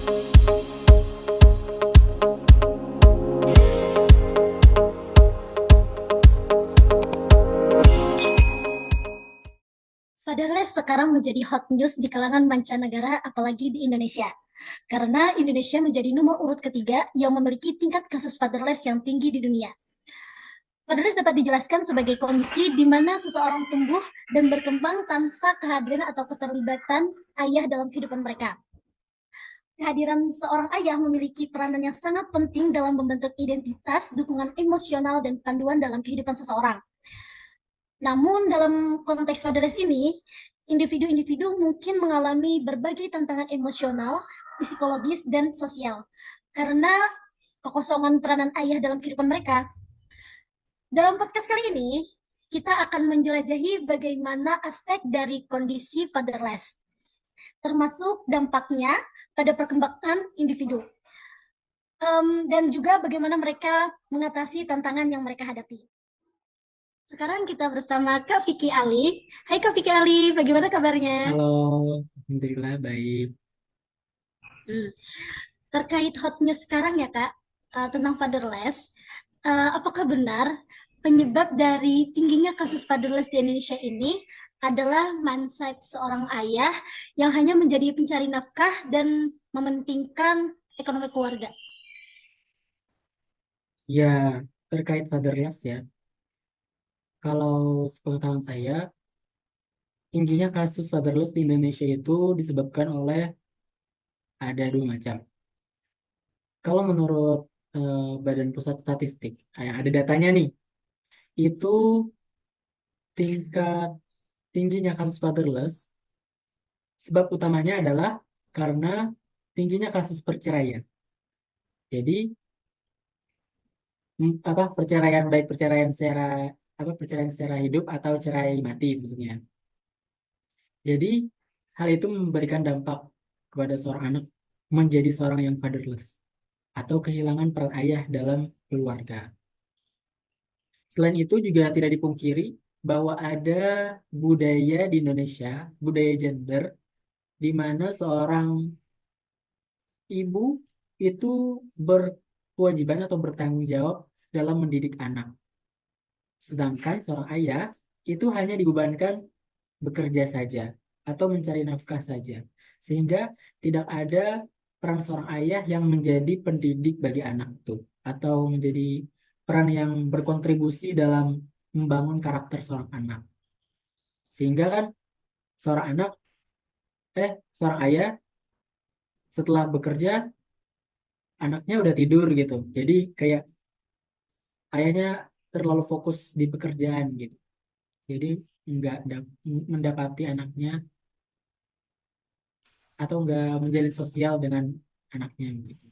Fatherless sekarang menjadi hot news di kalangan mancanegara, apalagi di Indonesia. Karena Indonesia menjadi nomor urut ketiga yang memiliki tingkat kasus fatherless yang tinggi di dunia. Fatherless dapat dijelaskan sebagai kondisi di mana seseorang tumbuh dan berkembang tanpa kehadiran atau keterlibatan ayah dalam kehidupan mereka. Kehadiran seorang ayah memiliki peranan yang sangat penting dalam membentuk identitas, dukungan emosional, dan panduan dalam kehidupan seseorang. Namun dalam konteks fatherless ini, individu-individu mungkin mengalami berbagai tantangan emosional, psikologis, dan sosial karena kekosongan peranan ayah dalam kehidupan mereka. Dalam podcast kali ini, kita akan menjelajahi bagaimana aspek dari kondisi fatherless, termasuk dampaknya pada perkembangan individu, dan juga bagaimana mereka mengatasi tantangan yang mereka hadapi. Sekarang kita bersama Kak Vicky Ali. Hai Kak Vicky Ali, bagaimana kabarnya? Halo, Alhamdulillah baik. Hmm. Terkait hot news sekarang ya Kak, tentang fatherless, apakah benar penyebab dari tingginya kasus fatherless di Indonesia ini adalah mindset seorang ayah yang hanya menjadi pencari nafkah dan mementingkan ekonomi keluarga? Ya, terkait fatherless ya, kalau sepengetahuan saya, tingginya kasus fatherless di Indonesia itu disebabkan oleh ada dua macam. Kalau menurut Badan Pusat Statistik, ada datanya nih, itu tingkat tingginya kasus fatherless, sebab utamanya adalah karena tingginya kasus perceraian. Jadi, apa perceraian baik perceraian secara hidup atau cerai mati maksudnya. Jadi, hal itu memberikan dampak kepada seorang anak menjadi seorang yang fatherless atau kehilangan peran ayah dalam keluarga. Selain itu juga tidak dipungkiri bahwa ada budaya di Indonesia, budaya gender, di mana seorang ibu itu berkewajiban atau bertanggung jawab dalam mendidik anak. Sedangkan seorang ayah itu hanya dibebankan bekerja saja atau mencari nafkah saja. Sehingga tidak ada peran seorang ayah yang menjadi pendidik bagi anak itu atau menjadi peran yang berkontribusi dalam membangun karakter seorang anak. Sehingga kan seorang anak seorang ayah setelah bekerja anaknya udah tidur gitu. Jadi kayak ayahnya terlalu fokus di pekerjaan gitu. Jadi nggak mendapati anaknya atau nggak menjalin sosial dengan anaknya gitu.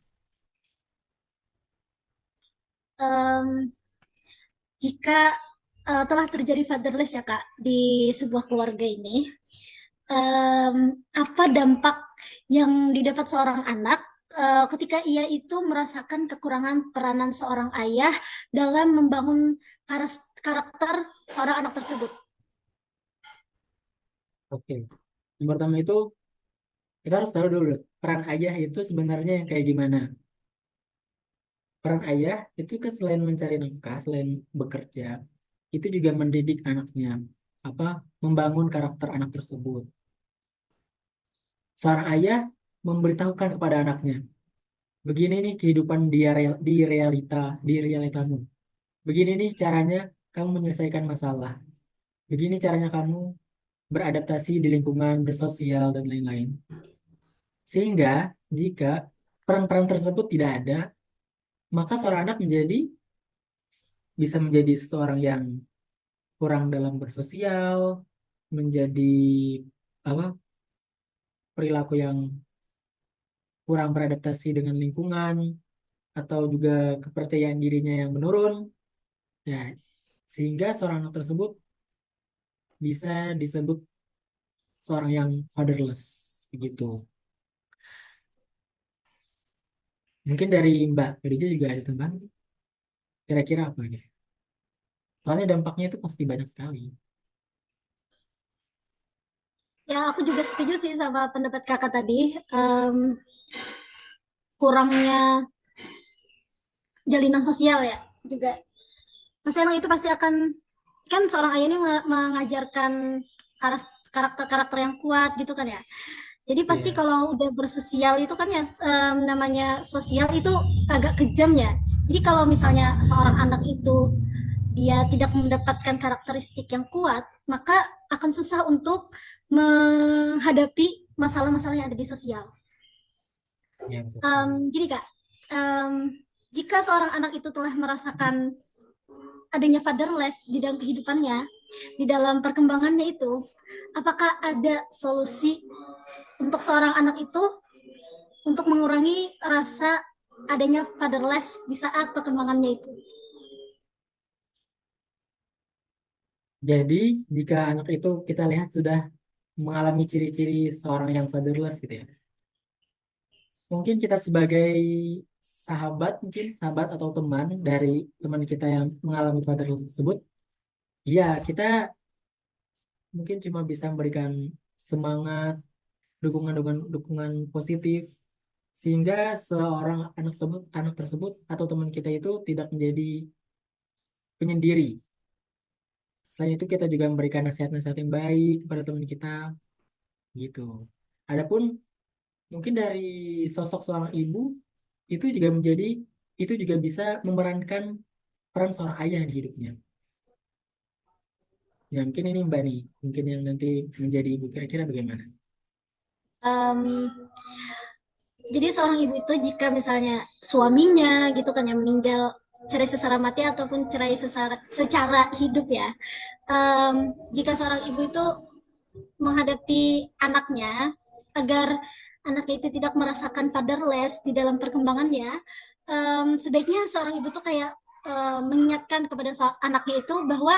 Em, Jika telah terjadi fatherless ya Kak di sebuah keluarga ini, apa dampak yang didapat seorang anak ketika ia itu merasakan kekurangan peranan seorang ayah dalam membangun karakter seorang anak tersebut? Oke. Yang pertama itu kita harus tahu dulu peran ayah itu sebenarnya yang kayak gimana. Peran ayah itu kan selain mencari nafkah, selain bekerja, itu juga mendidik anaknya, apa membangun karakter anak tersebut. Seorang ayah memberitahukan kepada anaknya, begini nih kehidupan di realitamu. Begini nih caranya kamu menyelesaikan masalah. Begini caranya kamu beradaptasi di lingkungan, bersosial dan lain-lain. Sehingga jika peran-peran tersebut tidak ada, maka seorang anak bisa menjadi seseorang yang kurang dalam bersosial, menjadi apa perilaku yang kurang beradaptasi dengan lingkungan, atau juga kepercayaan dirinya yang menurun. Ya, sehingga seorang anak tersebut bisa disebut seorang yang fatherless, begitu. Mungkin dari Mbak Khadijah juga ada tambahan, kira-kira apa ya? Soalnya dampaknya itu pasti banyak sekali. Ya, aku juga setuju sih sama pendapat kakak tadi. Em, kurangnya jalinan sosial ya juga. Pasti emang itu pasti akan, kan seorang ayah ini mengajarkan karakter-karakter yang kuat gitu kan ya. Jadi pasti Iya, kalau udah bersosial itu kan ya, namanya sosial itu agak kejam ya. Jadi kalau misalnya seorang anak itu dia tidak mendapatkan karakteristik yang kuat, maka akan susah untuk menghadapi masalah-masalah yang ada di sosial. iya betul sekali. Gini Kak, em, jika seorang anak itu telah merasakan adanya fatherless di dalam kehidupannya, di dalam perkembangannya itu, apakah ada solusi untuk seorang anak itu untuk mengurangi rasa adanya fatherless di saat perkembangannya itu? Jadi jika anak itu kita lihat sudah mengalami ciri-ciri seorang yang fatherless gitu ya. Mungkin kita sebagai sahabat, mungkin sahabat atau teman dari teman kita yang mengalami fatherless tersebut, ya kita mungkin cuma bisa memberikan semangat, dukungan-dukungan dukungan positif sehingga seorang anak tersebut atau teman kita itu tidak menjadi penyendiri. Selain itu kita juga memberikan nasihat-nasihat yang baik kepada teman kita gitu. Adapun mungkin dari sosok seorang ibu itu juga menjadi itu juga bisa memerankan peran seorang ayah di hidupnya. Ya mungkin ini Mbak nih, mungkin yang nanti menjadi ibu kira-kira bagaimana? Um, jadi seorang ibu itu jika misalnya suaminya gitu kan yang meninggal cerai secara mati ataupun cerai secara hidup ya, jika seorang ibu itu menghadapi anaknya agar anaknya itu tidak merasakan fatherless di dalam perkembangannya, sebaiknya seorang ibu tuh kayak mengingatkan kepada anaknya itu bahwa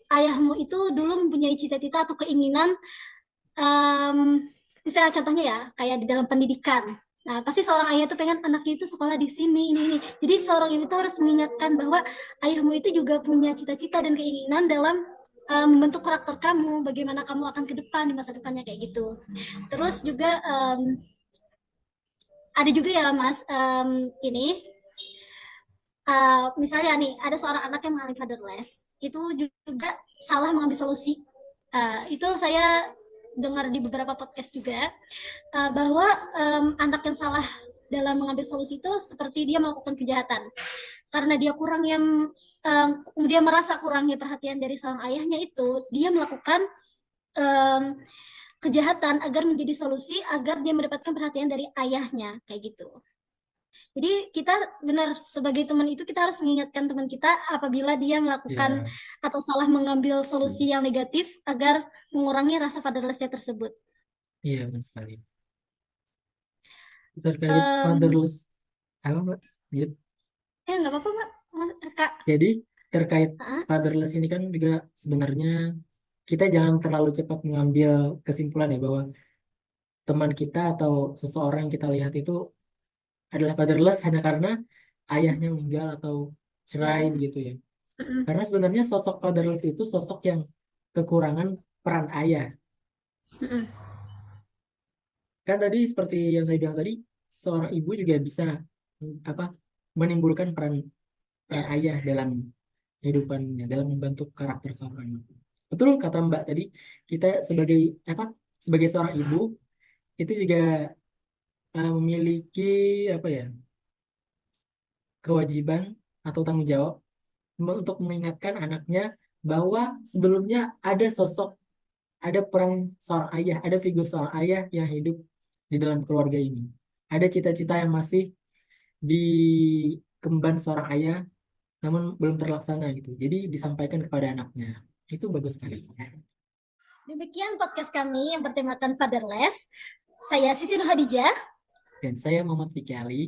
ayahmu itu dulu mempunyai cita-cita atau keinginan, um, misalnya contohnya ya kayak di dalam pendidikan. Nah, pasti seorang ayah itu pengen anaknya itu sekolah di sini, ini. Jadi seorang ibu itu harus mengingatkan bahwa ayahmu itu juga punya cita-cita dan keinginan dalam membentuk karakter kamu, bagaimana kamu akan ke depan di masa depannya kayak gitu. Terus juga ada juga ya Mas, ini misalnya nih ada seorang anak yang mengalami fatherless, itu juga salah mengambil solusi. Itu saya dengar di beberapa podcast juga, bahwa anak yang salah dalam mengambil solusi itu seperti dia melakukan kejahatan karena dia kurang yang dia merasa kurangnya perhatian dari seorang ayahnya, itu dia melakukan um, kejahatan agar menjadi solusi agar dia mendapatkan perhatian dari ayahnya kayak gitu. Jadi kita benar sebagai teman itu kita harus mengingatkan teman kita apabila dia melakukan Ya, atau salah mengambil solusi yang negatif agar mengurangi rasa fatherlessnya tersebut. iya benar sekali. Terkait Um, fatherless, apa Mbak? Lanjut. nggak apa-apa Mbak. Kak. Jadi terkait Ah, fatherless ini kan juga sebenarnya kita jangan terlalu cepat mengambil kesimpulan ya bahwa teman kita atau seseorang yang kita lihat itu adalah fatherless hanya karena ayahnya meninggal atau cerai ya. begitu ya. Mm-mm. Karena sebenarnya sosok fatherless itu sosok yang kekurangan peran ayah. Mm-mm. Kan tadi seperti yang saya bilang tadi, seorang ibu juga bisa apa menimbulkan peran peran Ya. ayah dalam kehidupannya, dalam membentuk karakter seorang anak. Betul kata Mbak tadi, kita sebagai apa sebagai seorang ibu itu juga memiliki apa ya kewajiban atau tanggung jawab untuk mengingatkan anaknya bahwa sebelumnya ada sosok, ada peran seorang ayah, ada figur seorang ayah yang hidup di dalam keluarga ini. Ada cita-cita yang masih dikemban seorang ayah, namun belum terlaksana gitu. Jadi disampaikan kepada anaknya. Itu bagus sekali. Demikian podcast kami yang bertemakan fatherless. Saya Siti Nurhadijah, Dan saya Muhammad Fikri Ali.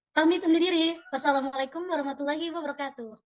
pamit undur diri. Wassalamualaikum warahmatullahi wabarakatuh.